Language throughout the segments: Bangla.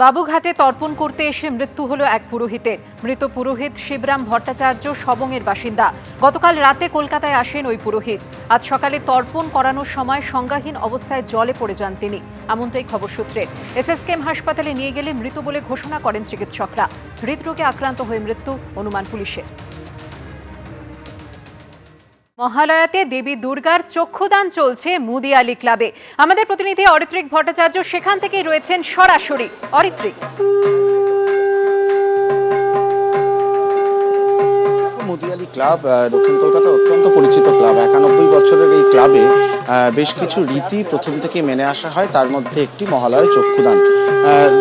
বাবুঘাটে তর্পণ করতে এসে মৃত্যু হলো এক পুরোহিতের। মৃত পুরোহিত শিবরাম ভট্টাচার্য সবংয়ের বাসিন্দা। গতকাল রাতে কলকাতায় আসেন ওই পুরোহিত। আজ সকালে তর্পণ করানোর সময় সংজ্ঞাহীন অবস্থায় জলে পড়ে যান তিনি, এমনটাই খবর সূত্রে। এসএসকেএম হাসপাতালে নিয়ে গেলে মৃত বলে ঘোষণা করেন চিকিৎসকরা। হৃদরোগে আক্রান্ত হয়ে মৃত্যু অনুমান পুলিশের। মহালয়াতে দেবী দুর্গার চক্ষুদান চলছে মুদিয়ালি ক্লাবে। আমাদের প্রতিনিধি অরিত্রিক ভট্টাচার্য সেখান থেকেই রয়েছেন সরাসরি। অরিত্রিক, মুদিয়ালি ক্লাব দক্ষিণ কলকাতার অত্যন্ত পরিচিত ক্লাব। 91 বছরের এই ক্লাবে বেশ কিছু রীতি প্রথম থেকে মেনে আসা হয়, তার মধ্যে একটি মহালয়া চক্ষুদান।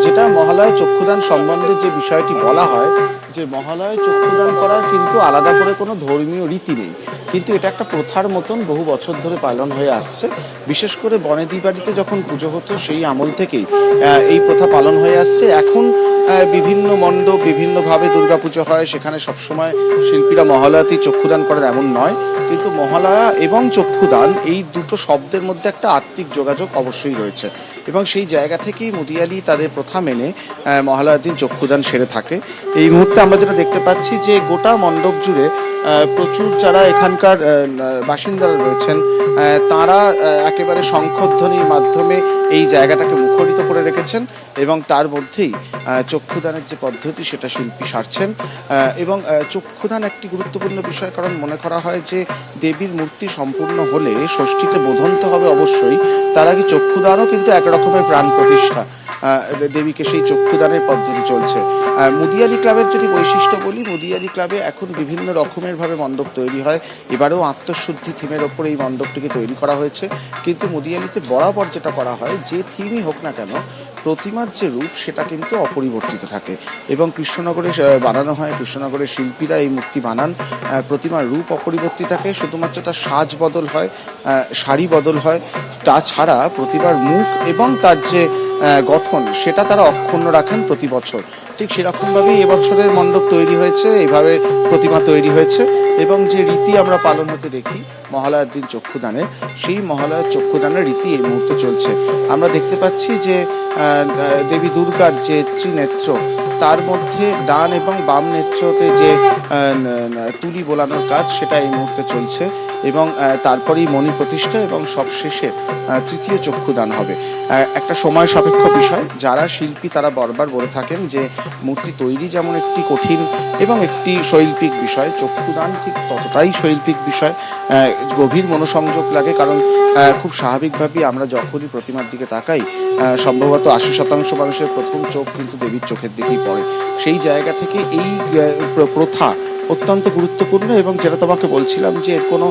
যেটা মহালয়া চক্ষুদান সম্বন্ধে যে বিষয়টি বলা হয় যে মহালয়া চক্ষুদান করার কিন্তু আলাদা করে কোনো ধর্মীয় রীতি নেই, কিন্তু এটা একটা প্রথার মতন বহু বছর ধরে পালন হয়ে আসছে। বিশেষ করে বনেদি বাড়িতে যখন পুজো হতো সেই আমল থেকেই এই প্রথা পালন হয়ে আসছে। এখন বিভিন্ন মণ্ডপ বিভিন্নভাবে দুর্গাপুজো হয়, সেখানে সবসময় শিল্পীরা মহালয়াতেই চক্ষুদান করেন এমন নয়, কিন্তু মহালয়া এবং চক্ষুদান এই দুটো শব্দের মধ্যে একটা আত্মিক যোগাযোগ অবশ্যই রয়েছে, এবং সেই জায়গা থেকেই মুদিয়ালি তাদের প্রথা মেনে মহালয়ার দিন চক্ষুদান সেরে থাকে। এই মুহূর্তে আমরা যেটা দেখতে পাচ্ছি যে গোটা মণ্ডপ জুড়ে প্রচুর যারা এখানকার বাসিন্দারা রয়েছেন তারা একেবারে শঙ্খধ্বনির মাধ্যমে এই জায়গাটাকে মুখরিত করে রেখেছেন, এবং তার মধ্যেই চক্ষুদানের যে পদ্ধতি সেটা শিল্পী সারছেন। এবং চক্ষুদান একটি গুরুত্বপূর্ণ বিষয়, কারণ মনে করা হয় যে দেবীর মূর্তি সম্পূর্ণ হলে ষষ্ঠীতে বোধন তো হবে অবশ্যই, তার আগে চক্ষুদানও কিন্তু এক রকমের প্রাণ প্রতিষ্ঠা। দেবীকে সেই চক্ষুদানের পদ্ধতি চলছে। মুদিয়ালি ক্লাবের যদি বৈশিষ্ট্য বলি, মুদিয়ালি ক্লাবে এখন বিভিন্ন রকমের ভাবে মণ্ডপ তৈরি হয়। এবারেও আত্মশুদ্ধি থিমের ওপর এই মণ্ডপটিকে তৈরি করা হয়েছে, কিন্তু মুদিয়ালিতে বরাবর যেটা করা হয়, যে থিমই হোক না কেন প্রতিমার যে রূপ সেটা কিন্তু অপরিবর্তিত থাকে, এবং কৃষ্ণনগরে বানানো হয়। কৃষ্ণনগরের শিল্পীরা এই মূর্তি বানান। প্রতিমার রূপ অপরিবর্তিত থাকে, শুধুমাত্র তার সাজ বদল হয়, শাড়ি বদল হয়। তাছাড়া প্রতিমার মুখ এবং তার যে গঠন সেটা তারা অক্ষুণ্ণ রাখেন প্রতি বছর। ঠিক সেরকমভাবেই এবছরের মণ্ডপ তৈরি হয়েছে, এইভাবে প্রতিমা তৈরি হয়েছে, এবং যে রীতি আমরা পালন হতে দেখি মহালয়ার দিন চক্ষুদানের, সেই মহালয়ার চক্ষুদানের রীতি এই মুহূর্তে চলছে। আমরা দেখতে পাচ্ছি যে দেবী দুর্গার যে ত্রিনেত্র, তার মধ্যে ডান এবং বাম নেত্রতে যে তুলি বোলানোর কাজ সেটা এই মুহূর্তে চলছে, এবং তারপরেই মণি প্রতিষ্ঠা এবং সবশেষে তৃতীয় চক্ষুদান হবে। একটা সময় সাপেক্ষ বিষয়। যারা শিল্পী তারা বারবার বলে থাকেন যে মূর্তি তৈরি যেমন একটি কঠিন এবং একটি শৈল্পিক বিষয়, চক্ষুদান ঠিক ততটাই শৈল্পিক বিষয়। গভীর মনোসংযোগ লাগে, কারণ খুব স্বাভাবিকভাবেই আমরা যখনই প্রতিমার দিকে তাকাই সম্ভবত 80% মানুষের প্রথম চোখ কিন্তু দেবীর চোখের দিকেই পড়ে। সেই জায়গা থেকে এই প্রথা অত্যন্ত গুরুত্বপূর্ণ, এবং যেটা তোমাকে বলছিলাম যে এর কোনো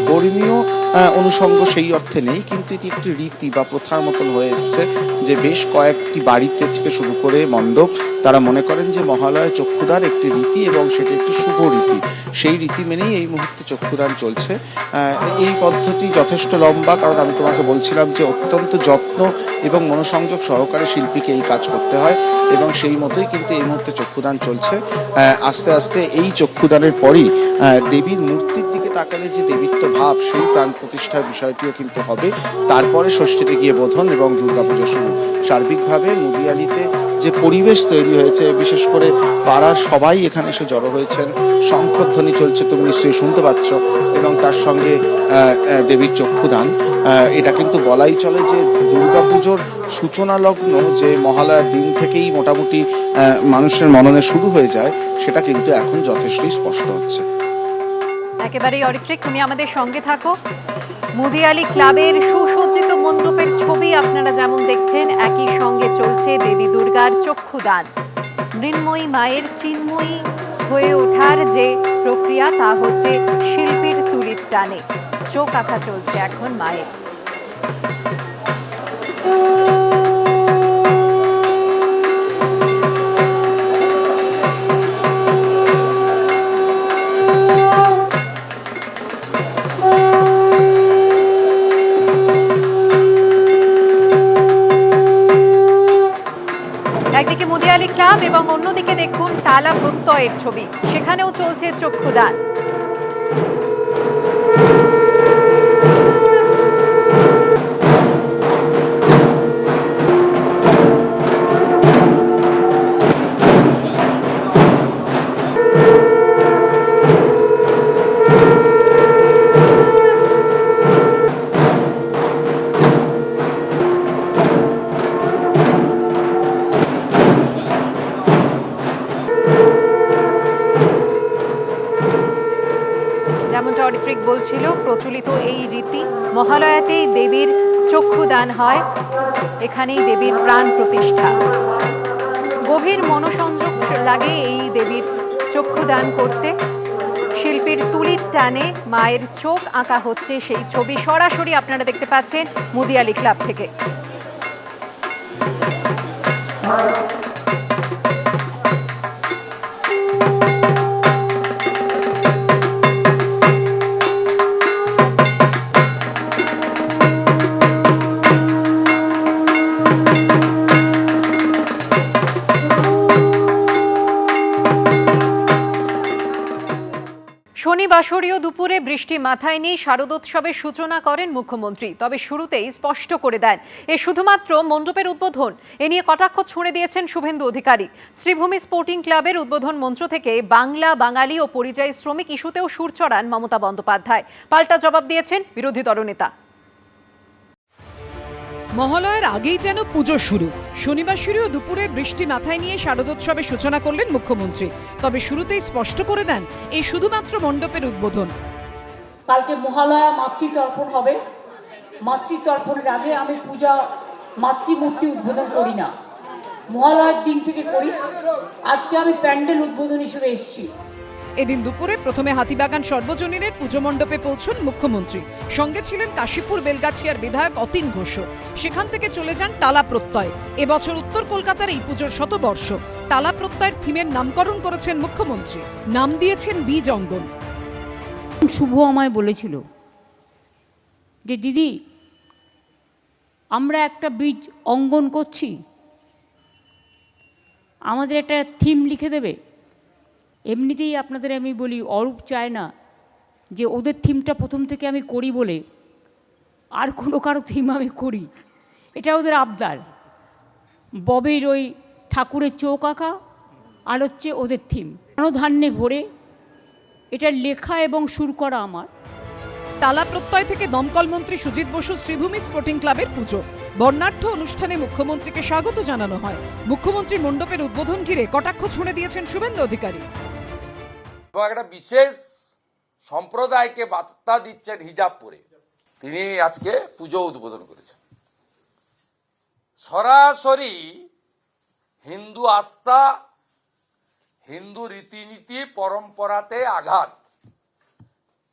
ধর্মীয় অনুষঙ্গ সেই অর্থে নেই, কিন্তু এটি একটি রীতি বা প্রথার মতন হয়ে এসছে যে বেশ কয়েকটি বাড়িতে থেকে শুরু করে মণ্ডপ তারা মনে করেন যে মহালয়া চক্ষুদান একটি রীতি এবং সেটি একটি শুভ রীতি। সেই রীতি মেনেই এই মুহূর্তে চক্ষুদান চলছে। এই পদ্ধতি যথেষ্ট লম্বা, কারণ আমি তোমাকে বলছিলাম যে অত্যন্ত যত্ন এবং মনোসংযোগ সহকারে শিল্পীকে এই কাজ করতে হয়, এবং সেই মতোই কিন্তু এই মুহূর্তে চক্ষুদান চলছে। আস্তে আস্তে এই চক্ষুদানের পরই দেবীর মূর্তির দিকে তাকালে যে দেবীত্ব ভাব সেই প্রাণ প্রতিষ্ঠার বিষয়টিও কিন্তু হবে। তারপরে ষষ্ঠীতে গিয়ে বোধন এবং দুর্গাপুজো শুরু। সার্বিকভাবে মুদিয়ালিতে যে পরিবেশ তৈরি হয়েছে, বিশেষ করে পাড়ার সবাই এখানে এসে জড়ো হয়েছেন, শঙ্খধ্বনি চলছে, তুমি নিশ্চয়ই শুনতে পাচ্ছ, এবং তার সঙ্গে দেবীর চক্ষুদান। এটা কিন্তু বলাই চলে যে দুর্গাপুজোর সূচনা লগ্ন যে মহালয়ার দিন থেকেই মোটামুটি মানুষের মননে শুরু হয়ে যায়, সেটা কিন্তু এখন যথেষ্টই স্পষ্ট হচ্ছে। একেবারেই অরিত্রিক, তুমি আমাদের সঙ্গে থাকো। মুদিয়ালি ক্লাবের সুসজ্জিত মণ্ডপের ছবি আপনারা যেমন দেখছেন, একই সঙ্গে চলছে দেবী দুর্গার চক্ষুদান। মৃন্ময়ী মায়ের চিন্ময়ী হয়ে ওঠার যে প্রক্রিয়া, তা হচ্ছে শিল্পীর তুলির টানে চোখ আঁকা চলছে এখন মায়ের। একদিকে মুদিয়ালি ক্লাব এবং অন্যদিকে দেখুন টালা প্রত্যয়ের ছবি, সেখানেও চলছে চক্ষুদান। চলছিল প্রচলিত এই রীতি। মহালয়াতেই দেবীর চক্ষুদান হয়, এখানেই দেবীর প্রাণ প্রতিষ্ঠা। গভীর মনোসংযোগ লাগে এই দেবীর চক্ষুদান করতে। শিল্পীর তুলির টানে মায়ের চোখ আঁকা হচ্ছে, সেই ছবি সরাসরি আপনারা দেখতে পাচ্ছেন মুদিয়ালি ক্লাব থেকে। শনিবাসরীয় দুপুরে বৃষ্টি মাথায় নিয়ে শারদোৎসবের সূচনা করেন মুখ্যমন্ত্রী। তবে শুরুতেই স্পষ্ট করে দেন এ শুধুমাত্র মণ্ডপের উদ্বোধন। এ নিয়ে কটাক্ষ ছুঁড়ে দিয়েছেন শুভেন্দু অধিকারী। শ্রীভূমি স্পোর্টিং ক্লাবের উদ্বোধন মঞ্চ থেকে বাংলা, বাঙালি ও পরিযায়ী শ্রমিক ইস্যুতেও সুর চড়ান মমতা বন্দ্যোপাধ্যায়। পাল্টা জবাব দিয়েছেন বিরোধী দলনেতা। মহালয়ার আগেই যেন পুজো শুরু। শনিবাসরীয় দুপুরে বৃষ্টি মাথায় নিয়ে শারদোৎসবের সূচনা করলেন মুখ্যমন্ত্রী। তবে শুরুতেই স্পষ্ট করে দেন এই শুধুমাত্র মণ্ডপের উদ্বোধন। কালকে মহালয়া মাতৃতর্পণ হবে। মাতৃতর্পণের আগে আমি পূজা মাতৃমূর্তি উদ্বোধন করি না, মহালয়ার দিন থেকে করি। আজকে আমি প্যান্ডেল উদ্বোধন হিসেবে এসেছি। এদিন দুপুরে প্রথমে হাতিবাগান সর্বজনীনের পুজো মণ্ডপে পৌঁছন মুখ্যমন্ত্রী। সঙ্গে ছিলেন কাশীপুর বেলগাছিয়ার বিধায়ক অতীন ঘোষ। সেখান থেকে চলে যান টালা প্রত্যয়। এবছর উত্তর কলকাতার এই পুজোর শতবর্ষ। টালা প্রত্যয়ের থিমের নামকরণ করেছেন মুখ্যমন্ত্রী, নাম দিয়েছেন বীজ অঙ্গন। শুভ আমায় বলেছিল যে দিদি, আমরা একটা বীজ অঙ্কন করছি, আমাদের একটা থিম লিখে দেবে। এমনিতেই আপনাদের আমি বলি, অরূপ চায় না যে ওদের থিমটা প্রথম থেকে আমি করি বলে আর কোনো কারো থিম আমি করি। এটা ওদের আবদার। ববের ওই ঠাকুরের চোখ আঁকা আর হচ্ছে ওদের থিম। ধান্যে ভরে এটা লেখা এবং সুর করা আমার। টালা প্রত্যয় থেকে দমকল মন্ত্রী সুজিত বসু শ্রীভূমি স্পোর্টিং ক্লাবের পুজো। বর্ণাঢ্য অনুষ্ঠানে মুখ্যমন্ত্রীকে স্বাগত জানানো হয়। মুখ্যমন্ত্রী মণ্ডপের উদ্বোধন ঘিরে কটাক্ষ ছুঁড়ে দিয়েছেন শুভেন্দু অধিকারী। একটা বিশেষ সম্প্রদায়কে বার্তা দিচ্ছেন হিজাব পরে। তিনি আজকে পুজো উদ্বোধন করেছেন। সরাসরি হিন্দু আস্থা, হিন্দু রীতিনীতি, পরম্পরাতে আঘাত।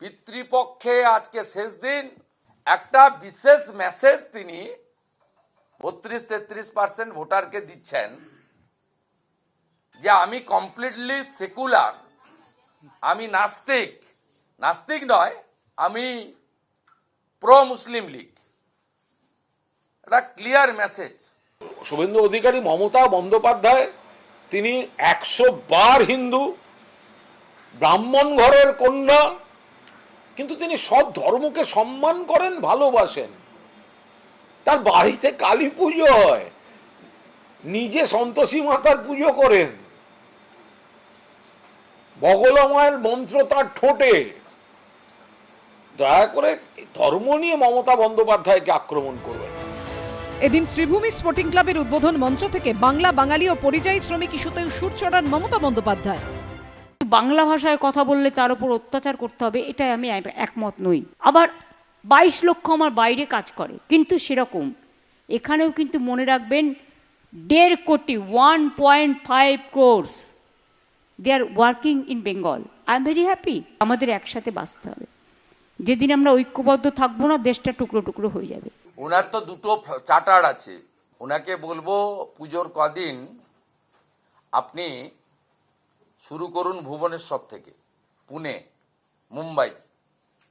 পিতৃপক্ষে আজকে শেষ দিন, একটা বিশেষ মেসেজ তিনি 32-33% ভোটারকে দিচ্ছেন যে আমি কমপ্লিটলি সেকুলার, আমি নাস্তিক। নাস্তিক নয়, আমি প্রো মুসলিম লীগ। এটা ক্লিয়ার মেসেজ। শুভেন্দু অধিকারী, মমতা বন্দ্যোপাধ্যায়, তিনি 100 বার হিন্দু, ব্রাহ্মণ ঘরের কন্যা, কিন্তু তিনি সব ধর্মকে সম্মান করেন, ভালোবাসেন। তার বাড়িতে কালী পুজো হয়, নিজে সন্তোষী মাতার পুজো করেন, বগলামায়ের মন্ত্র তার ঠোঁটে। দয়া করে ধর্ম নিয়ে মমতা বন্দ্যোপাধ্যায়কে আক্রমণ করবেন। এদিন শ্রীভূমি স্পোর্টিং ক্লাবের উদ্বোধন মঞ্চ থেকে বাংলা, বাঙালি ও পরিযায়ী শ্রমিক ইস্যুতেও সুর চড়ান মমতা বন্দ্যোপাধ্যায়। বাংলা ভাষায় কথা বললে তার উপর অত্যাচার করতে হবে, এটাই আমি একমত নই। আবার 22 লক্ষ আমার বাইরে কাজ করে, কিন্তু সেরকম এখানেও কিন্তু মনে রাখবেন 1.5 কোটি 1.5 crores they are working in Bengal. I am very happy. আমাদের একসাথে বাঁচতে হবে। যেদিন আমরা ঐক্যবদ্ধ থাকবো না, দেশটা টুকরো টুকরো হয়ে যাবে। ওনার তো দুটো চার্টার আছে। ওনাকে বলবো পুজোর কদিন আপনি শুরু করুন ভুবনেশ্বর থেকে, পুনে, মুম্বাই,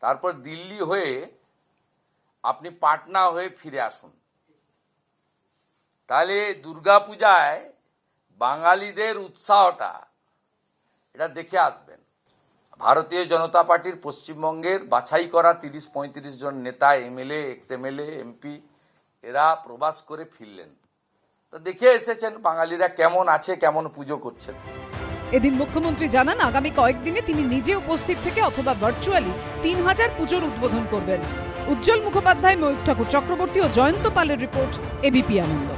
তারপর দিল্লি হয়ে আপনি পাটনা হয়ে ফিরে আসুন। তাহলে দুর্গাপূজায় বাঙালিদের উৎসাহটা এটা দেখে আসবেন। ভারতীয় জনতা পার্টির পশ্চিমবঙ্গের বাছাই করা 30-35 জন নেতা, এমএলএ, এক্স এমএলএ, এমপি, এরা প্রবাস করে ফিরলেন। তো দেখে এসেছেন বাঙালিরা কেমন আছে, কেমন পুজো করছেন। এদিন মুখ্যমন্ত্রী জানান আগামী কয়েকদিনে তিনি নিজে উপস্থিত থেকে অথবা ভার্চুয়ালি 3000 পুজোর উদ্বোধন করবেন। উজ্জ্বল মুখোপাধ্যায়, ময়ূর ঠাকুর চক্রবর্তী ও জয়ন্ত পালের রিপোর্ট, এবিপি আনন্দ।